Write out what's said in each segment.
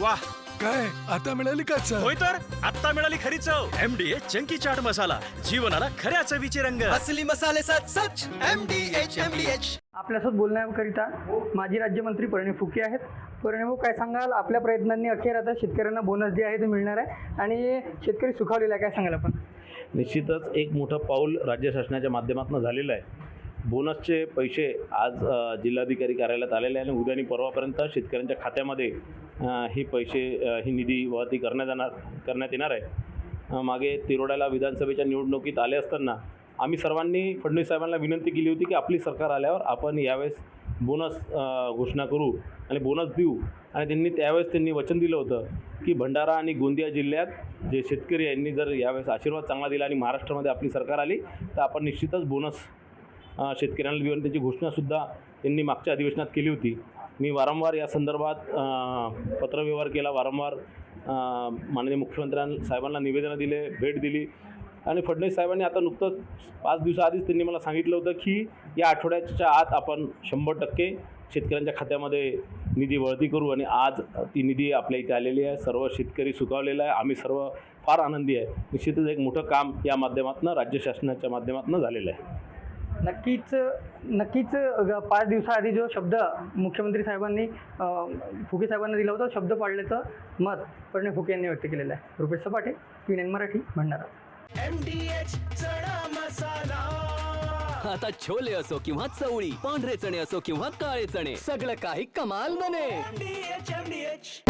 वाह, काय आता मिळाली का चव? होय तर आता मिळाली खरी चव. MDH चंकी चाट मसाला, जीवनाला खऱ्या चवीचे रंग. असली मसाले सच MDH. आपल्यासोबत बोलण्याकरिता माजी राज्यमंत्री परिणय फुके आहेत. परिणय भाऊ, काय सांगाल? आपल्या प्रयत्नांनी अखेर आता शेतकऱ्यांना बोनस जे आहे ते मिळणार आहे आणि शेतकरी सुखावलेला आहे, काय सांगाल आपण? निश्चितच एक मोठं पाऊल राज्य शासनाच्या माध्यमातून झालेलं आहे. बोनसचे पैसे आज जिल्हाधिकारी कार्यालयात आलेले आहे आणि उद्या आणि परवापर्यंत शेतकऱ्यांच्या खात्यामध्ये ही निधी वळती करण्यात येणार आहे. मागे तिरोड्याला विधानसभेच्या निवडणुकीत आले असताना आम्ही सर्वांनी फडणवीस साहेबांना विनंती केली होती की आपली सरकार आल्यावर आपण यावेळेस बोनस घोषणा करू आणि बोनस देऊ. आणि त्यावेळेस वचन दिलं होतं की भंडारा आणि गोंदिया जिल्ह्यात जे शेतकरी यांनी जर यावेळेस आशीर्वाद चांगला दिला आणि महाराष्ट्रामध्ये आपली सरकार आली तर आपण निश्चितच बोनस शेतकऱ्यांना देऊ. आणि त्याची घोषणासुद्धा त्यांनी मागच्या अधिवेशनात केली होती. मी वारंवार या संदर्भात पत्रव्यवहार केला, वारंवार माननीय मुख्यमंत्र्यांसाहेबांना निवेदनं दिले, भेट दिली. आणि फडणवीस साहेबांनी आता नुकतंच 5 दिवसाआधीच त्यांनी मला सांगितलं होतं की या आठवड्याच्या आत आपण 100% शेतकऱ्यांच्या खात्यामध्ये निधी वळती करू. आणि आज ती निधी आपल्या इथे आलेली आहे. सर्व शेतकरी सुखावलेला आहे. आम्ही सर्व फार आनंदी आहे. निश्चितच एक मोठं काम या माध्यमातून राज्य शासनाच्या माध्यमातून झालेलं आहे. नक्कीच 5 दिवसाआधी जो शब्द मुख्यमंत्री साहेबांनी फुके साहेबांना दिला होता, शब्द पाळल्याचं मत परिणय फुके यांनी व्यक्त केलेलं आहे. रुपेश सपाटे, PNN मराठी, भंडारा. MDH चणा मसाला. आता छोले असो किंवा चवळी, पांढरे चणे असो किंवा काळे चणे, सगळं काही कमाल बने. MDH.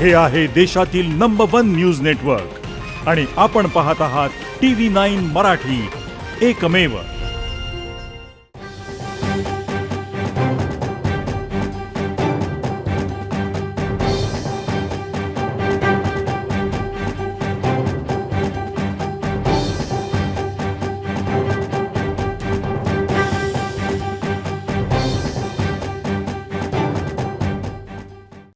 हे आहे देशातील नंबर 1 न्यूज नेटवर्क आणि आपण पाहत आहात TV9 मराठी, एकमेव.